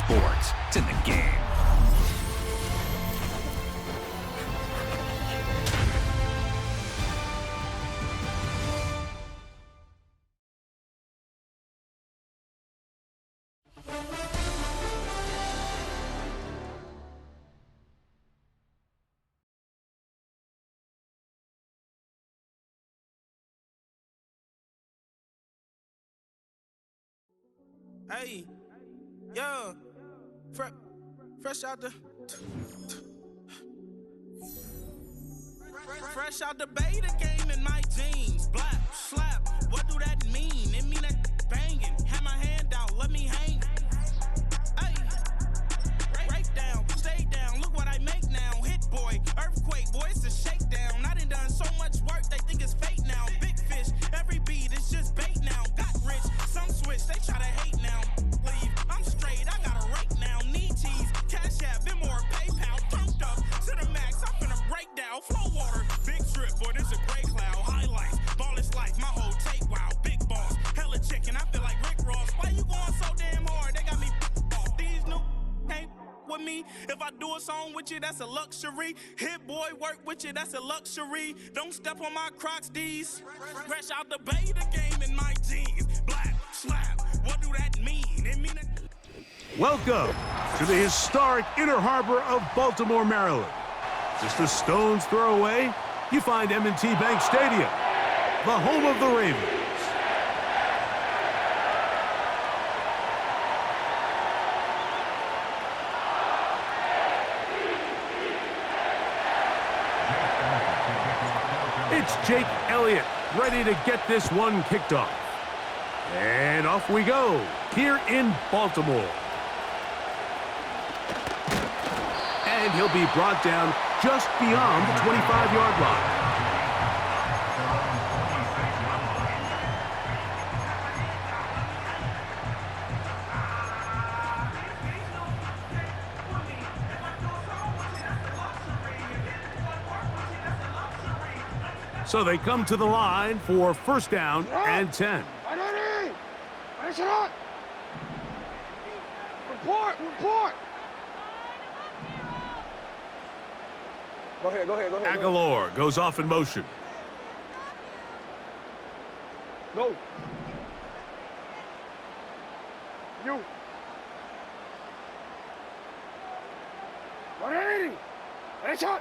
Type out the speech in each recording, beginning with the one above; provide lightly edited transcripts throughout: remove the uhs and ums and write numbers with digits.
sports. It's in the game. Hey, yo, fresh out the beta game in my jeans. Black, slap, what do that mean? It mean that banging. Have my hand out, let me hang. Hey, break down, stay down, look what I make now. Hit boy, earthquake, boy, it's a shakedown. I done so much work, they think it's fate now. Big fish, every beat is just bait now. Got rich, some switch, they try to hate now. Leave, I'm straight, I got a rake now. Need cheese, cash app, Venmo or PayPal. Turned up to the max, I'm finna break down. Flow water, big trip, boy, this a gray cloud. Highlights, ball is life, my whole take, wow. Big boss, hella chicken, I feel like Rick Ross. Why you going so damn hard? They got me off. These new ain't with me. If I do a song with you, that's a luxury. Hit boy, work with you, that's a luxury. Don't step on my Crocs, D's. Fresh out the beta game in my jeans. Black, slap, what do that mean? It mean that. Welcome to the historic Inner Harbor of Baltimore, Maryland. Just a stone's throw away, you find M&T Bank Stadium, the home of the Ravens. It's Jake Elliott, ready to get this one kicked off. And off we go, here in Baltimore. And he'll be brought down just beyond the 25-yard line. So they come to the line for first down and 10. Report! Go ahead. Aguilar goes off in motion. Go. You. 180. Headshot.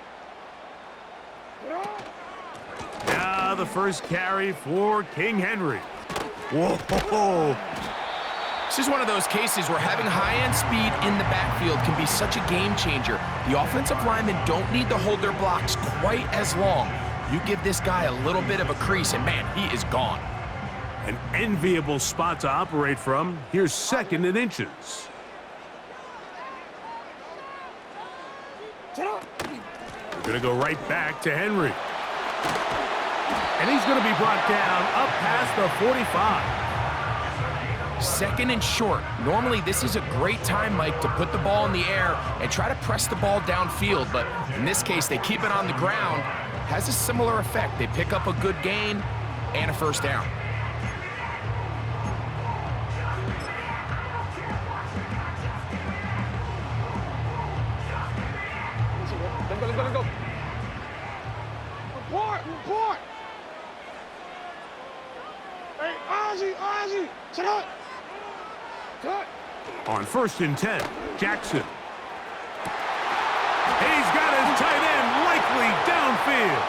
Now the first carry for King Henry. Whoa! This is one of those cases where having high-end speed in the backfield can be such a game changer. The offensive linemen don't need to hold their blocks quite as long. You give this guy a little bit of a crease, and man, he is gone. An enviable spot to operate from. Here's second and inches. We're going to go right back to Henry. And he's going to be brought down up past the 45. Second and short. Normally, this is a great time, Mike, to put the ball in the air and try to press the ball downfield. But in this case, they keep it on the ground. Has a similar effect. They pick up a good gain and a first down. Let's go. Report! Hey, Ozzy! Shut up! On first and 10, Jackson. He's got his tight end likely downfield.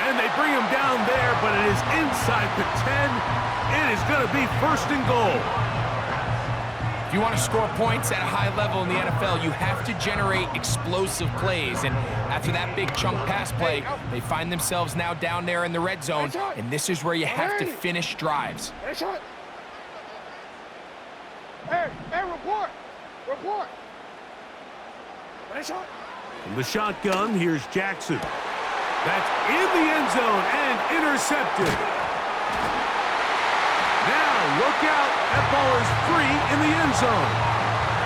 And they bring him down there, but it is inside the 10. It is going to be first and goal. If you want to score points at a high level in the NFL, you have to generate explosive plays. And after that big chunk pass play, they find themselves now down there in the red zone, and this is where you have to finish drives. Hey, report! From the shotgun, here's Jackson. That's in the end zone and intercepted. Now, look out. That ball is free in the end zone.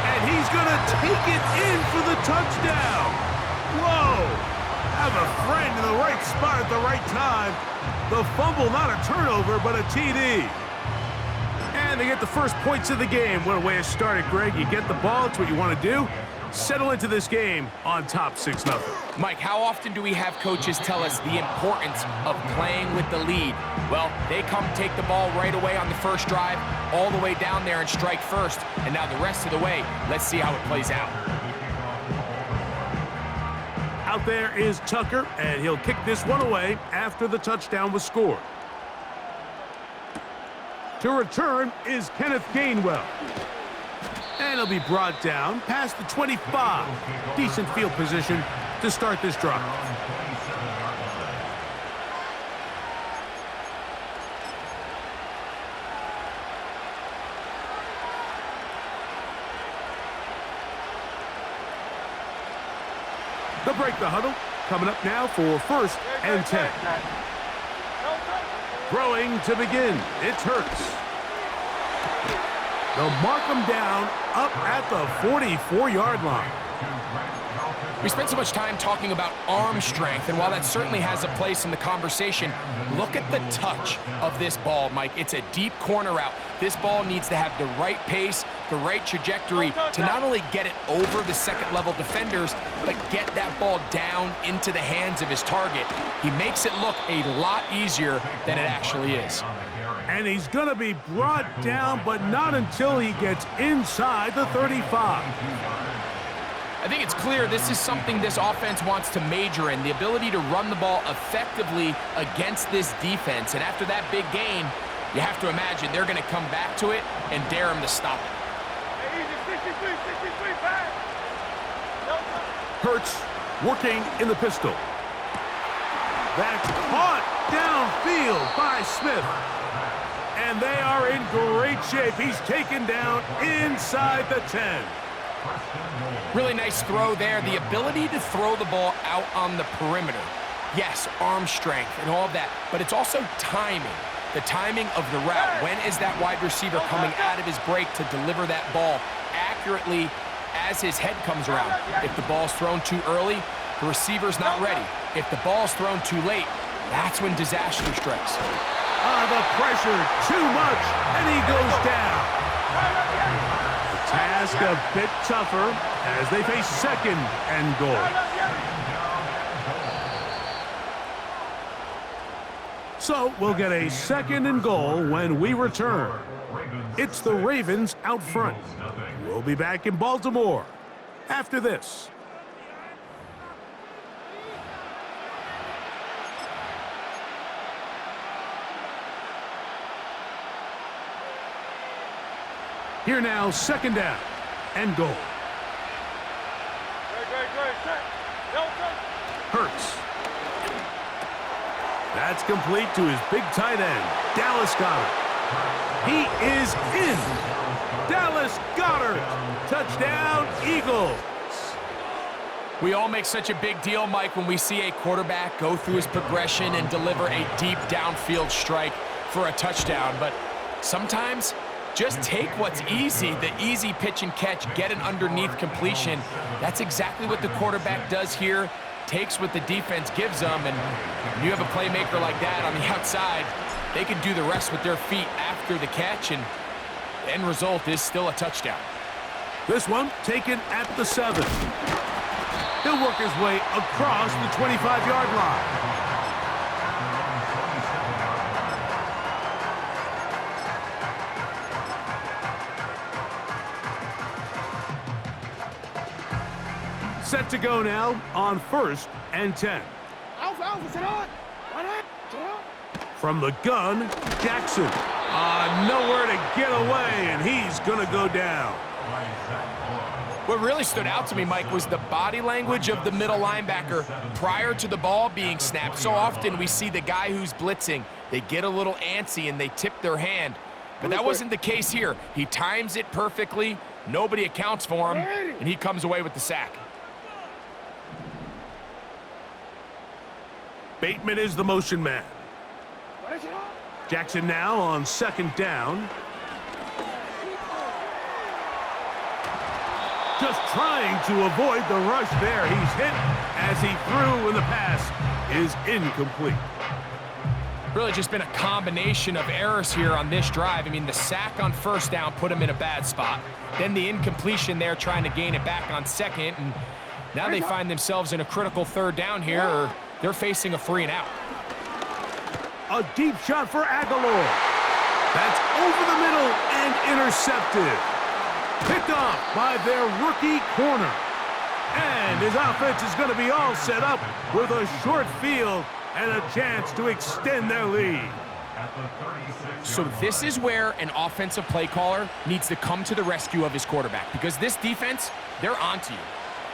And he's going to take it in for the touchdown. Whoa. Have a friend in the right spot at the right time. The fumble, not a turnover, but a TD. And they get the first points of the game. What a way to start it, Greg. You get the ball. It's what you want to do. Settle into this game on top 6-0. Mike, how often do we have coaches tell us the importance of playing with the lead? Well, they come take the ball right away on the first drive, all the way down there and strike first. And now the rest of the way, let's see how it plays out. Out there is Tucker, and he'll kick this one away after the touchdown was scored. To return is Kenneth Gainwell. And he'll be brought down past the 25. Decent field position to start this drive. They'll break the huddle. Coming up now for 1st and 10. Throwing to begin. It's Hurts. They'll mark him down up at the 44-yard line. We spent so much time talking about arm strength, and while that certainly has a place in the conversation, look at the touch of this ball, Mike. It's a deep corner route. This ball needs to have the right pace, the right trajectory to not only get it over the second-level defenders, but get that ball down into the hands of his target. He makes it look a lot easier than it actually is. And he's going to be brought down, but not until he gets inside the 35. I think it's clear this is something this offense wants to major in, the ability to run the ball effectively against this defense. And after that big gain, you have to imagine they're going to come back to it and dare him to stop it. Hurts working in the pistol. That's caught downfield by Smith. And they are in great shape. He's taken down inside the 10. Really nice throw there. The ability to throw the ball out on the perimeter. Yes, arm strength and all of that, but it's also timing. The timing of the route. When is that wide receiver coming out of his break to deliver that ball accurately as his head comes around? If the ball's thrown too early, the receiver's not ready. If the ball's thrown too late, that's when disaster strikes. The pressure, too much, and he goes down. The task a bit tougher as they face 2nd and goal. So we'll get a 2nd and goal when we return. It's the Ravens out front. We'll be back in Baltimore after this. Here now, 2nd down and goal. Hurts. That's complete to his big tight end, Dallas Goedert. He is in. Dallas Goedert. Touchdown, Eagles. We all make such a big deal, Mike, when we see a quarterback go through his progression and deliver a deep downfield strike for a touchdown. But sometimes, just take what's easy, the easy pitch and catch, get an underneath completion. That's exactly what the quarterback does here. Takes what the defense gives them, and when you have a playmaker like that on the outside, they can do the rest with their feet after the catch, and the end result is still a touchdown. This one taken at the 7. He'll work his way across the 25-yard line. Set to go now on 1st and 10. From the gun, Jackson. Nowhere to get away, and he's going to go down. What really stood out to me, Mike, was the body language of the middle linebacker prior to the ball being snapped. So often we see the guy who's blitzing, they get a little antsy and they tip their hand. But that wasn't the case here. He times it perfectly, nobody accounts for him, and he comes away with the sack. Bateman is the motion man. Jackson now on 2nd down. Just trying to avoid the rush there. He's hit as he threw, and the pass is incomplete. Really just been a combination of errors here on this drive. I mean, the sack on first down put them in a bad spot. Then the incompletion there trying to gain it back on second. And now they find themselves in a critical third down here, or they're facing a 3 and out. A deep shot for Aguilar. That's over the middle and intercepted. Picked off by their rookie corner. And his offense is going to be all set up with a short field and a chance to extend their lead. So this is where an offensive play caller needs to come to the rescue of his quarterback, because this defense, they're onto you.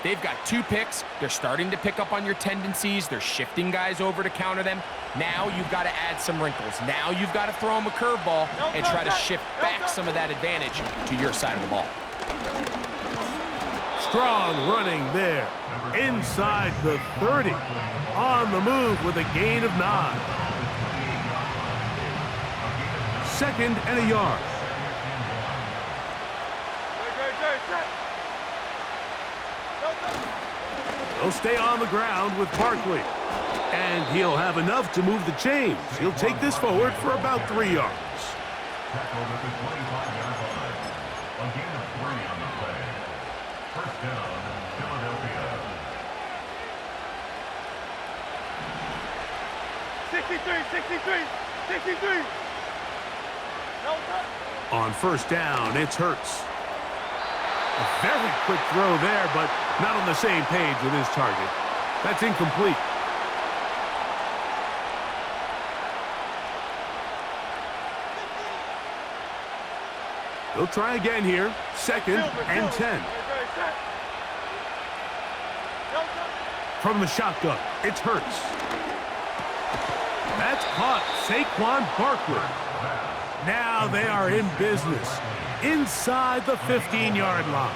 They've got 2 picks. They're starting to pick up on your tendencies. They're shifting guys over to counter them. Now you've got to add some wrinkles. Now you've got to throw them a curveball and try to shift back some of that advantage to your side of the ball. Strong running there. Inside the 30. On the move with a gain of 9. 2nd and a yard. He'll stay on the ground with Barkley. And he'll have enough to move the chains. He'll take this forward for about 3 yards. Tackled at the 25-yard line. Again, a 3 on the play. First down, Philadelphia. 63. On first down, it's Hurts. A very quick throw there, but not on the same page with his target. That's incomplete. They'll try again here. 2nd and 10. From the shotgun, it's Hurts. That's caught. Saquon Barkley. Now they are in business inside the 15-yard line.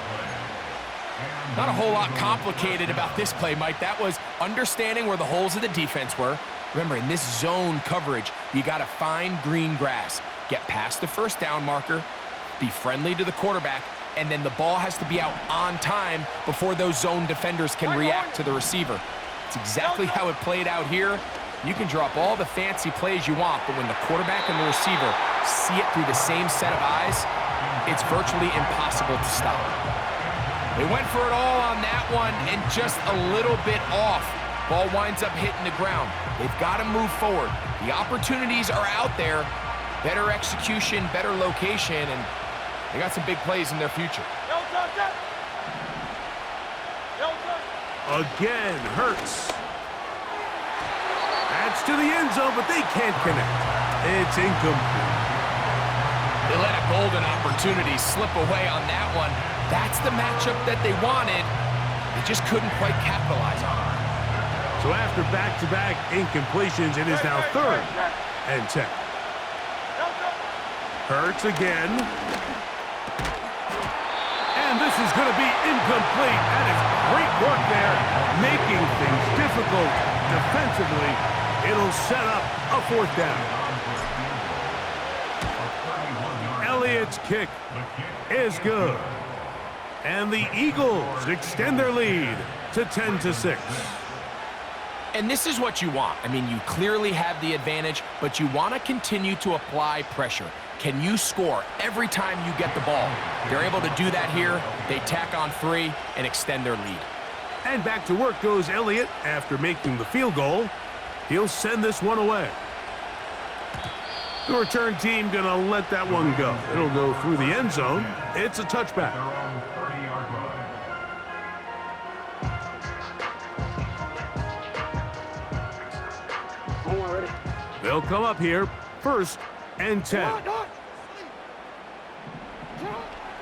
Not a whole lot complicated about this play, Mike. That was understanding where the holes of the defense were. Remember, in this zone coverage, you got to find green grass, get past the first down marker, be friendly to the quarterback, and then the ball has to be out on time before those zone defenders can react to the receiver. It's exactly how it played out here. You can drop all the fancy plays you want, but when the quarterback and the receiver see it through the same set of eyes, it's virtually impossible to stop. They went for it all on that one and just a little bit off. Ball winds up hitting the ground. They've got to move forward. The opportunities are out there. Better execution, better location, and they got some big plays in their future. Again, Hurts. That's to the end zone, but they can't connect. It's incomplete. They let a golden opportunity slip away on that one. That's the matchup that they wanted. They just couldn't quite capitalize on it. So after back-to-back incompletions, it is now 3rd and 10. Hurts again. And this is going to be incomplete. That is great work there, making things difficult defensively. It'll set up a 4th down. Elliott's kick is good. And the Eagles extend their lead to 10-6. And this is what you want. I mean, you clearly have the advantage, but you want to continue to apply pressure. Can you score every time you get the ball? They're able to do that here. They tack on 3 and extend their lead. And back to work goes Elliott after making the field goal. He'll send this one away. The return team going to let that one go. It'll go through the end zone. It's a touchback. They'll come up here, 1st and 10.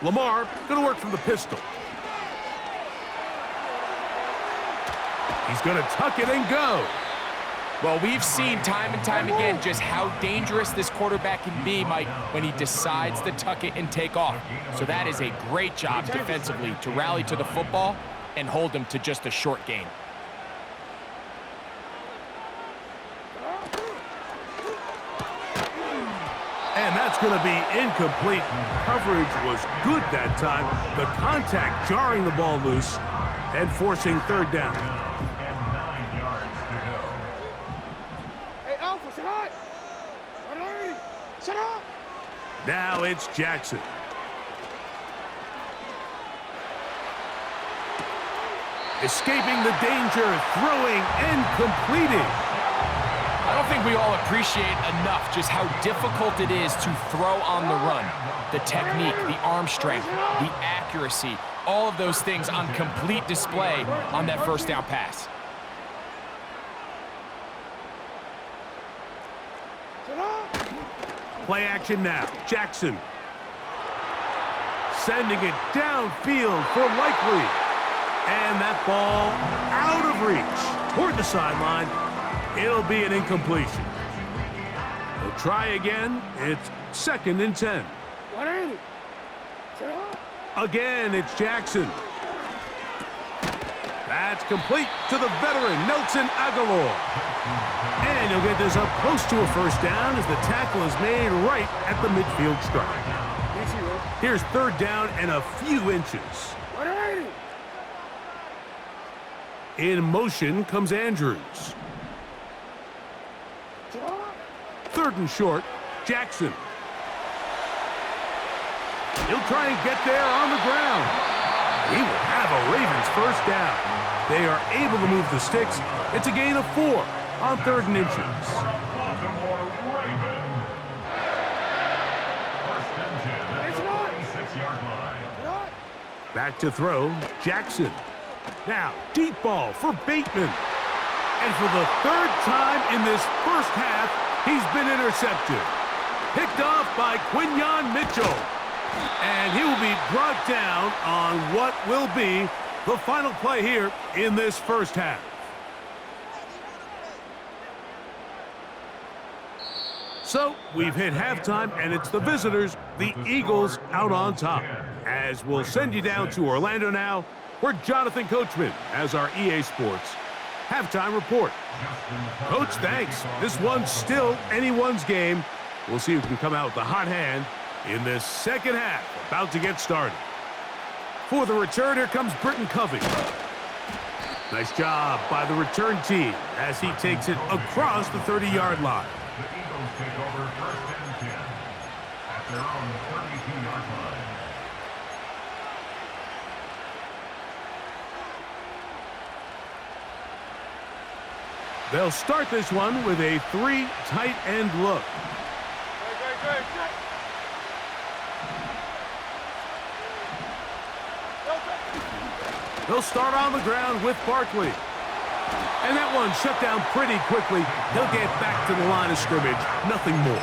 Lamar going to work from the pistol. He's going to tuck it and go. Well, we've seen time and time again just how dangerous this quarterback can be, Mike, when he decides to tuck it and take off. So that is a great job defensively to rally to the football and hold him to just a short gain. And that's going to be incomplete. Coverage was good that time. The contact jarring the ball loose and forcing 3rd down. Shut up. Now it's Jackson. Escaping the danger, throwing and completing. I don't think we all appreciate enough just how difficult it is to throw on the run. The technique, the arm strength, the accuracy, all of those things on complete display on that first down pass. Play action now. Jackson. Sending it downfield for Likely. And that ball out of reach toward the sideline. It'll be an incompletion. They'll try again. It's 2nd and 10. Again, it's Jackson. That's complete to the veteran, Nelson Aguilar. And he'll get this up close to a first down as the tackle is made right at the midfield stripe. Here's 3rd down and a few inches. In motion comes Andrews. 3rd and short, Jackson. He'll try and get there on the ground. He will have a Ravens first down. They are able to move the sticks. It's a gain of 4 on 3rd and inches. Baltimore Ravens. 1st and 10 at the 46-yard line. Back to throw, Jackson. Now, deep ball for Bateman. And for the 3rd time in this first half, he's been intercepted. Picked off by Quinyon Mitchell. And he will be brought down on what will be the final play here in this first half. So, we've hit halftime, and it's the visitors, the Eagles, out on top. As we'll send you down to Orlando now, where Jonathan Coachman has our EA Sports halftime report. Coach, thanks. This one's still anyone's game. We'll see who can come out with the hot hand in this second half, about to get started. For the return, here comes Britton Covey. Nice job by the return team as he takes it across the 30-yard line. The Eagles take over 1st and 10 at their own 32-yard line. They'll start this one with a 3 tight end look. They'll start on the ground with Barkley. And that one shut down pretty quickly. He'll get back to the line of scrimmage. Nothing more.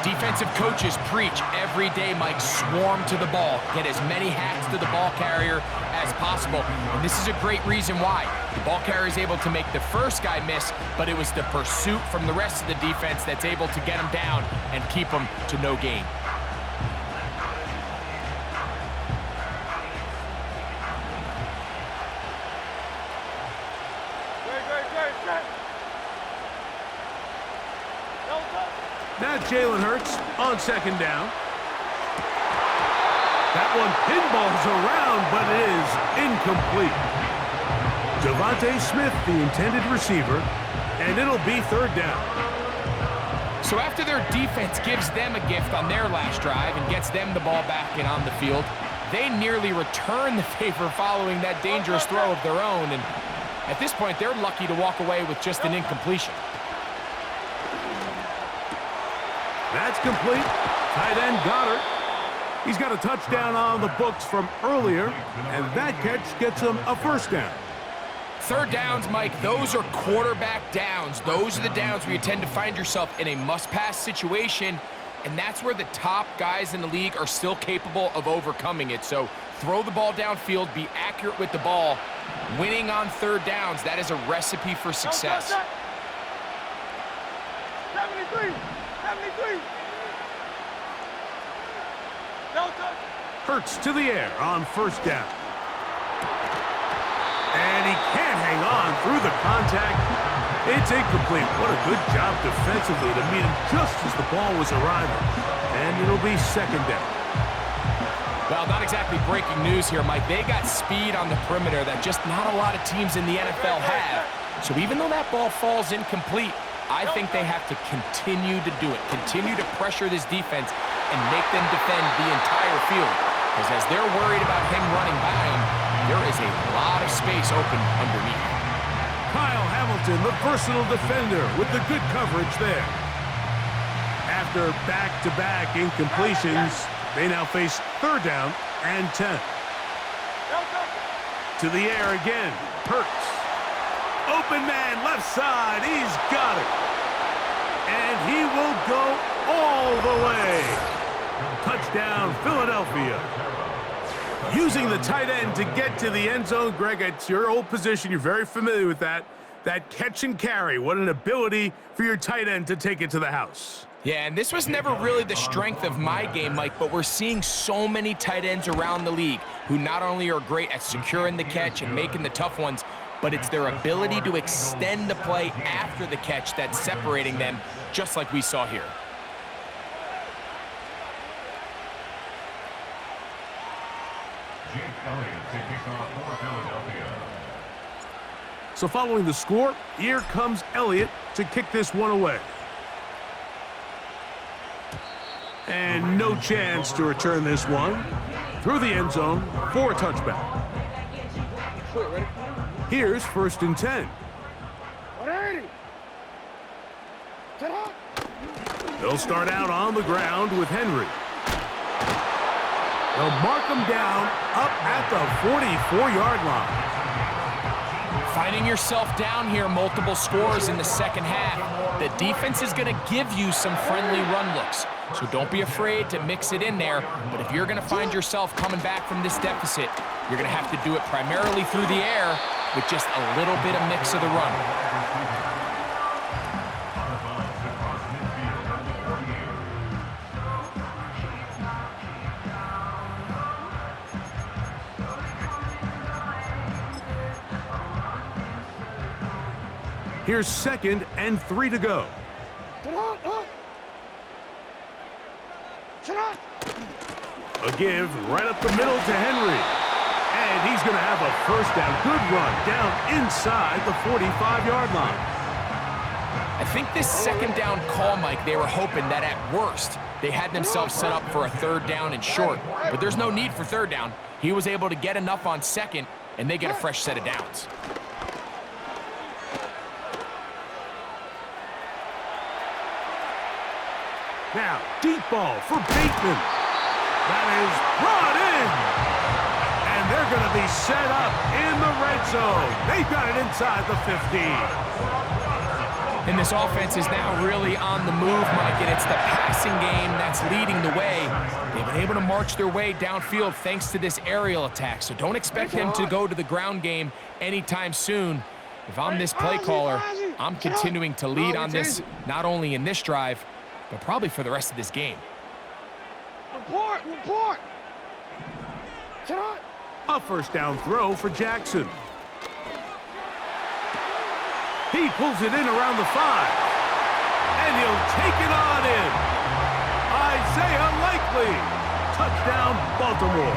Defensive coaches preach every day, Mike, swarm to the ball. Get as many hacks to the ball carrier as possible. And this is a great reason why. The ball carrier is able to make the first guy miss, but it was the pursuit from the rest of the defense that's able to get him down and keep him to no gain. Now Jalen Hurts on 2nd down. That one pinballs around, but it is incomplete. Devontae Smith, the intended receiver, and it'll be 3rd down. So after their defense gives them a gift on their last drive and gets them the ball back and on the field, they nearly return the favor following that dangerous throw of their own. And at this point, they're lucky to walk away with just an incompletion. That's complete. Tight end Goddard. He's got a touchdown on the books from earlier, and that catch gets him a first down. 3rd downs, Mike, those are quarterback downs. Those are the downs where you tend to find yourself in a must-pass situation, and that's where the top guys in the league are still capable of overcoming it. So throw the ball downfield, be accurate with the ball. Winning on 3rd downs, that is a recipe for success. 73. Hurts to the air on 1st down. And he can't hang on through the contact. It's incomplete. What a good job defensively to meet him just as the ball was arriving. And it'll be 2nd down. Well, not exactly breaking news here, Mike. They got speed on the perimeter that just not a lot of teams in the NFL have. So even though that ball falls incomplete, I think they have to continue to do it, continue to pressure this defense and make them defend the entire field. Because as they're worried about him running by them, there is a lot of space open underneath. Kyle Hamilton, the versatile defender, with the good coverage there. After back-to-back incompletions, they now face 3rd down and 10. To the air again, Hurts. Open man, left side, he's got it. And he will go all the way. Touchdown, Philadelphia. Using the tight end to get to the end zone, Greg, it's your old position. You're very familiar with that. That catch and carry, what an ability for your tight end to take it to the house. Yeah, and this was never really the strength of my game, Mike, but we're seeing so many tight ends around the league who not only are great at securing the catch and making the tough ones, but it's their ability to extend the play after the catch that's separating them, just like we saw here. Jake Elliott to kick off for Philadelphia. So following the score, here comes Elliott to kick this one away. And no chance to return this one through the end zone for a touchback. Here's 1st and 10. 180. They'll start out on the ground with Henry. They'll mark him down up at the 44-yard line. Finding yourself down here, multiple scores in the second half. The defense is going to give you some friendly run looks. So don't be afraid to mix it in there. But if you're going to find yourself coming back from this deficit, you're going to have to do it primarily through the air with just a little bit of mix of the run. Here's 2nd and 3 to go. A give right up the middle to Henry. And he's going to have a 1st down. Good run down inside the 45-yard line. I think this 2nd down call, Mike, they were hoping that at worst they had themselves set up for a 3rd down and short. But there's no need for 3rd down. He was able to get enough on 2nd, and they get a fresh set of downs. Now, deep ball for Bateman. That is brought in. And they're going to be set up in the red zone. They've got it inside the 15. And this offense is now really on the move, Mike, and it's the passing game that's leading the way. They've been able to march their way downfield thanks to this aerial attack, so don't expect them to go to the ground game anytime soon. If I'm this play caller, I'm continuing to lead on this, not only in this drive, but probably for the rest of this game. Report! A 1st down throw for Jackson. He pulls it in around the 5. And he'll take it on in. Isaiah Likely. Touchdown, Baltimore.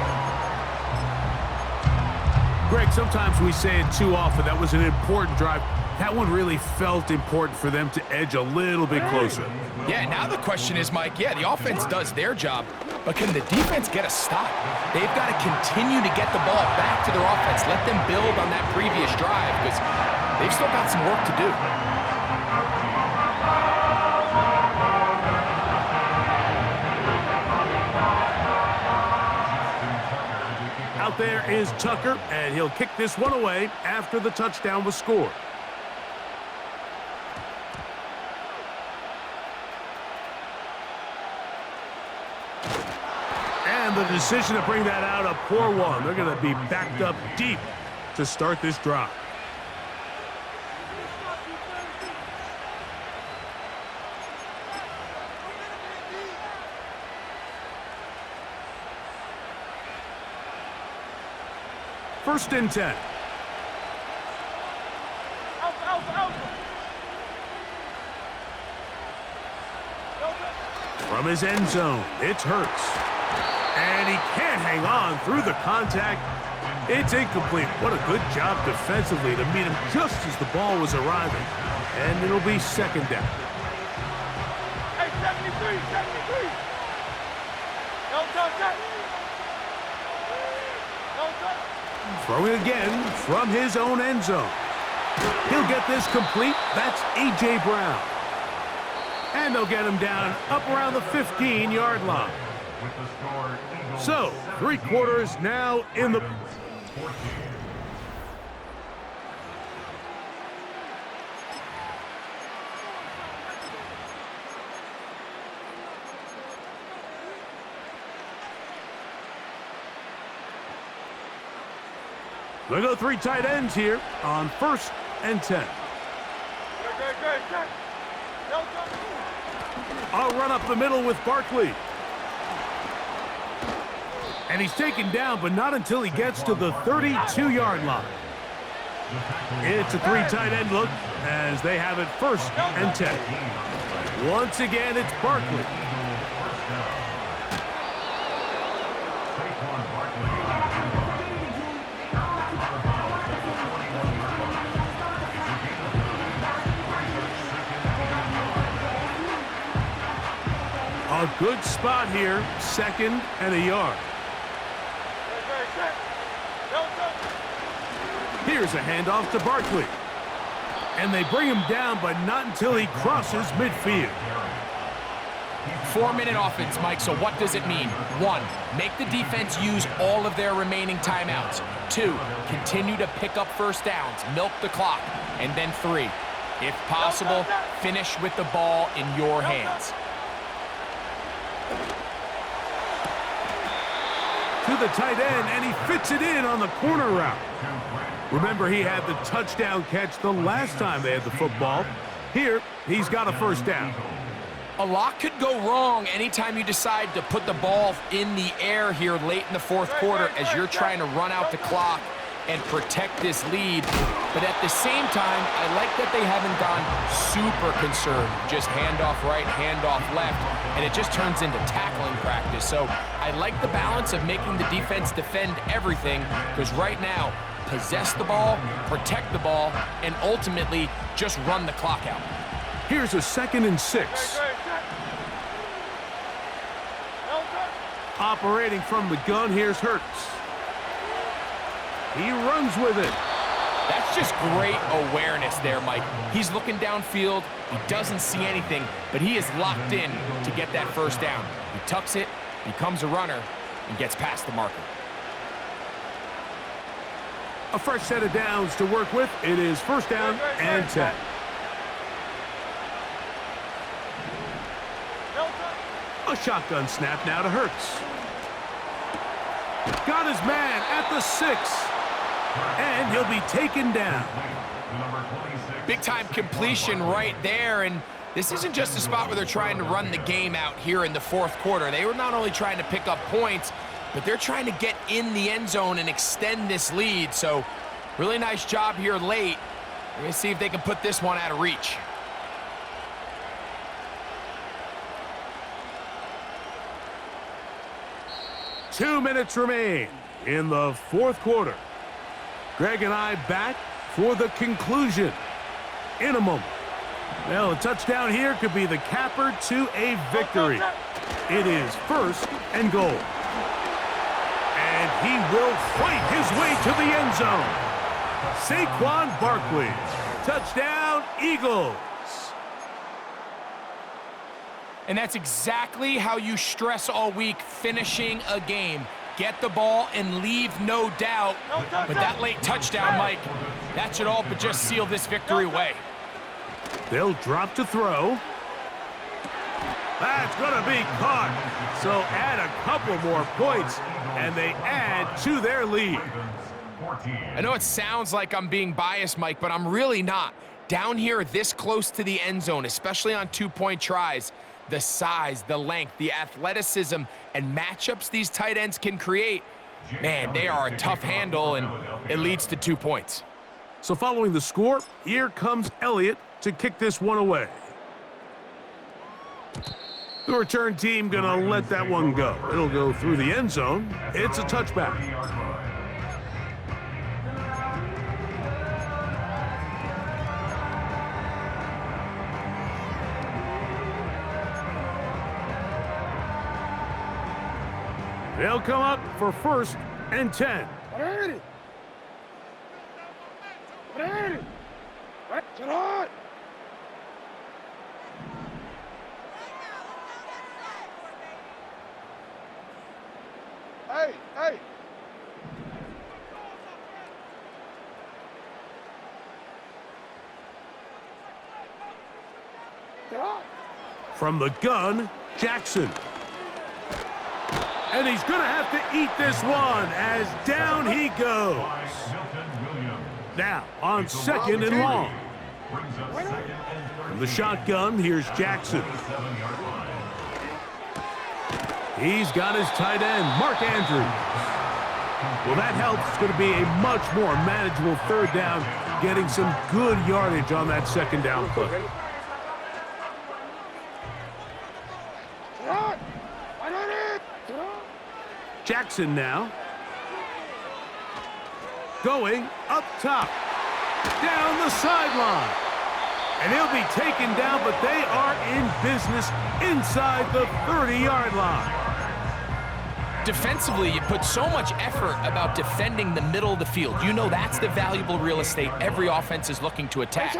Greg, sometimes we say it too often. That was an important drive. That one really felt important for them to edge a little bit closer. Yeah, now the question is, Mike, yeah, the offense does their job, but can the defense get a stop? They've got to continue to get the ball back to their offense. Let them build on that previous drive because they've still got some work to do. Out there is Tucker, and he'll kick this one away after the touchdown was scored. And the decision to bring that out, a poor one. They're going to be backed up deep to start this drive. First and 10. From his end zone, it's Hurts. And he can't hang on through the contact. It's incomplete. What a good job defensively to meet him just as the ball was arriving. And it'll be second down. Hey, 73, 73. No touch. No touch. Throwing again from his own end zone. He'll get this complete. That's A.J. Brown. And they'll get him down up around the 15-yard line. So, 3 quarters now in the... They go 3 tight ends here on 1st and 10. Great. No touch. I'll run up the middle with Barkley. And he's taken down, but not until he gets to the 32-yard line. It's a 3 tight end look as they have it 1st and 10. Once again, it's Barkley. A good spot here, 2nd and a yard. Here's a handoff to Barkley. And they bring him down, but not until he crosses midfield. 4-minute offense, Mike, so what does it mean? 1, make the defense use all of their remaining timeouts. 2, continue to pick up first downs, milk the clock. And then 3, if possible, finish with the ball in your hands. To the tight end, and he fits it in on the corner route. Remember, he had the touchdown catch the last time they had the football. Here, he's got a first down. A lot could go wrong anytime you decide to put the ball in the air here late in the 4th quarter as you're trying to run out the clock and protect this lead. But at the same time, I like that they haven't gone super conservative. Just handoff right, handoff left, and it just turns into tackling practice. So I like the balance of making the defense defend everything, because right now, possess the ball, protect the ball, and ultimately just run the clock out. Here's a 2nd and 6. Operating from the gun, here's Hurts. He runs with it. That's just great awareness there, Mike. He's looking downfield. He doesn't see anything, but he is locked in to get that first down. He tucks it, becomes a runner, and gets past the marker. A fresh set of downs to work with. It is 1st down and 10. A shotgun snap now to Hurts. Got his man at the 6. And he'll be taken down. Big-time completion right there, and this isn't just a spot where they're trying to run the game out here in the 4th quarter. They were not only trying to pick up points, but they're trying to get in the end zone and extend this lead. So really nice job here late. We're going to see if they can put this one out of reach. Two minutes remain in the 4th quarter. Greg and I back for the conclusion in a moment. Well, a touchdown here could be the capper to a victory. It is 1st and goal. And he will fight his way to the end zone. Saquon Barkley. Touchdown, Eagles. And that's exactly how you stress all week, finishing a game. Get the ball and leave no doubt. But that late touchdown, Mike, that should all but just seal this victory away. They'll drop to throw. That's going to be caught. So add a couple more points, and they add to their lead. I know it sounds like I'm being biased, Mike, but I'm really not. Down here this close to the end zone, especially on 2-point tries, the size, the length, the athleticism, and matchups these tight ends can create, man, they are a tough handle, and it leads to 2 points. So following the score, here comes Elliott to kick this one away. The return team gonna let that one go. It'll go through the end zone. It's a touchback. They'll come up for 1st and 10. Hey, hey. From the gun, Jackson. And he's going to have to eat this one as down he goes. Now on 2nd and long. From the shotgun, here's Jackson. He's got his tight end, Mark Andrews. Well, that helps. It's going to be a much more manageable 3rd down, getting some good yardage on that 2nd down play. Jackson now. Going up top. Down the sideline. And he'll be taken down, but they are in business inside the 30-yard line. Defensively, you put so much effort about defending the middle of the field. You know that's the valuable real estate every offense is looking to attack.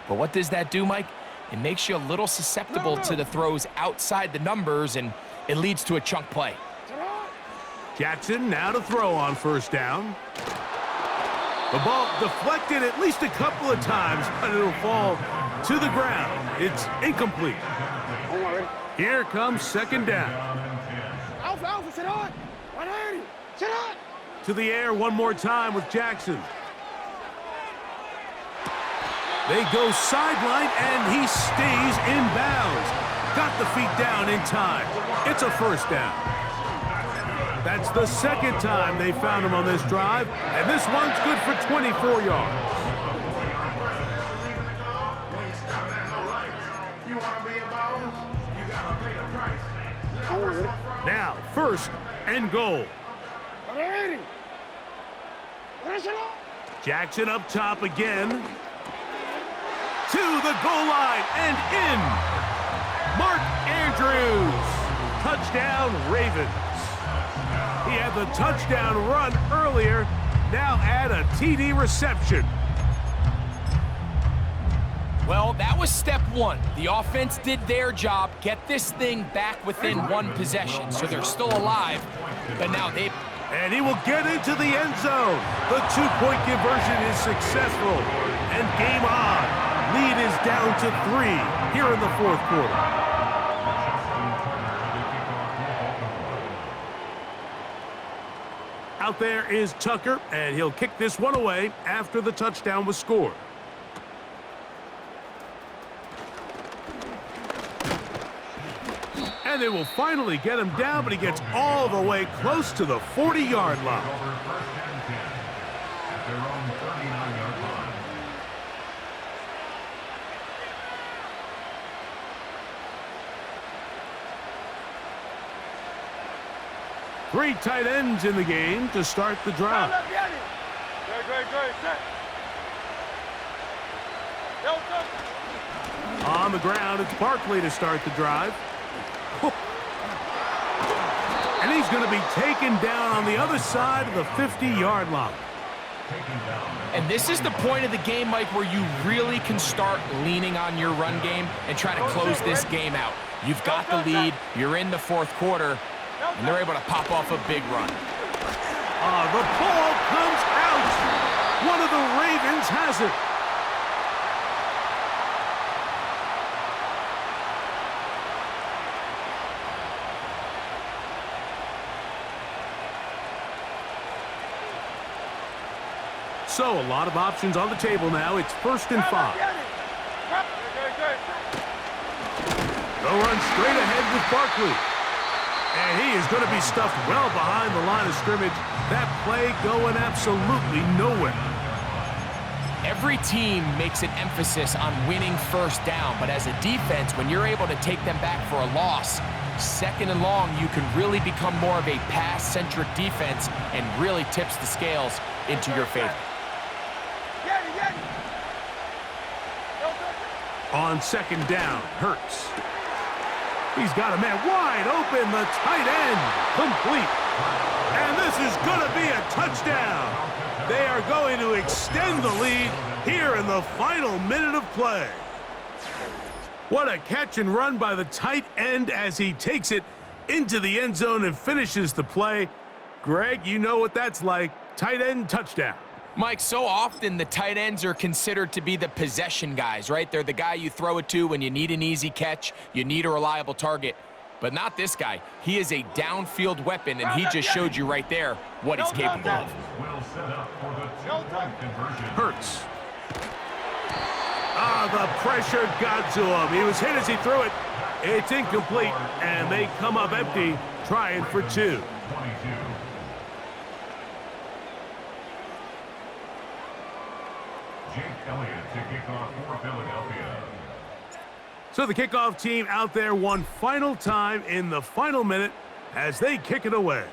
But what does that do, Mike? It makes you a little susceptible to the throws outside the numbers, and it leads to a chunk play. Jackson now to throw on 1st down. The ball deflected at least a couple of times, but it'll fall to the ground. It's incomplete. Here comes 2nd down. To the air one more time with Jackson. They go sideline, and he stays in bounds. Got the feet down in time. It's a 1st down. That's the 2nd time they found him on this drive, and this one's good for 24 yards. Now, 1st and goal. Jackson up top again. To the goal line and in. Mark Andrews. Touchdown, Ravens. He had the touchdown run earlier. Now add a TD reception. Well, that was step 1. The offense did their job, get this thing back within 1 possession, so they're still alive, but now they... And he will get into the end zone. The 2-point conversion is successful. And game on. Lead is down to 3 here in the 4th quarter. Out there is Tucker, and he'll kick this one away after the touchdown was scored. And they will finally get him down, but he gets all the way close to the 40-yard line. At their own 39-yard line. Three tight ends in the game to start the drive. On the ground, it's Barkley to start the drive. And he's going to be taken down on the other side of the 50-yard line. And this is the point of the game, Mike, where you really can start leaning on your run game and try to close this game out. You've got the lead, you're in the 4th quarter, and they're able to pop off a big run. The ball comes out. One of the Ravens has it. So a lot of options on the table now. It's 1st and 5. They'll run straight ahead with Barkley. And he is going to be stuffed well behind the line of scrimmage. That play going absolutely nowhere. Every team makes an emphasis on winning 1st down, but as a defense, when you're able to take them back for a loss, 2nd and long, you can really become more of a pass-centric defense and really tips the scales into your favor. On 2nd down, Hurts. He's got a man wide open, the tight end, complete. And this is going to be a touchdown. They are going to extend the lead here in the final minute of play. What a catch and run by the tight end as he takes it into the end zone and finishes the play. Greg, you know what that's like. Tight end touchdown. Mike, so often the tight ends are considered to be the possession guys, right? They're the guy you throw it to when you need an easy catch, you need a reliable target. But not this guy. He is a downfield weapon, and he just showed you right there what he's capable of. Hurts. The pressure got to him. He was hit as he threw it. It's incomplete, and they come up empty, trying for 2. Jake Elliott to kick off for Philadelphia. So the kickoff team out there one final time in the final minute as they kick it away.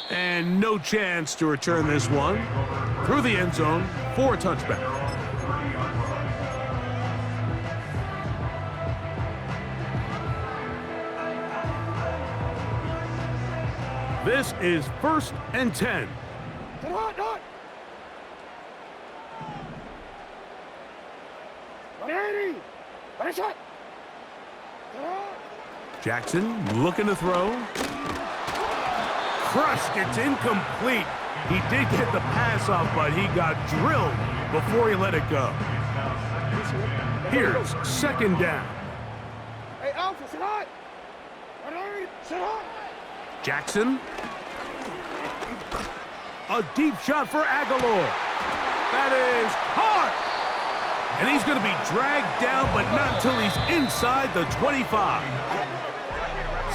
And no chance to return this one through the end zone for a touchback. This is 1st and 10. Jackson looking to throw. Crushed, it's incomplete. He did get the pass off, but he got drilled before he let it go. Here's 2nd down. Hey, Alpha, sit hot. Sit hot. Jackson. A deep shot for Aguilar. That is hard. And he's going to be dragged down, but not until he's inside the 25.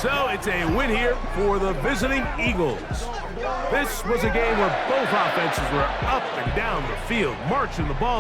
So it's a win here for the visiting Eagles. This was a game where both offenses were up and down the field, marching the ball.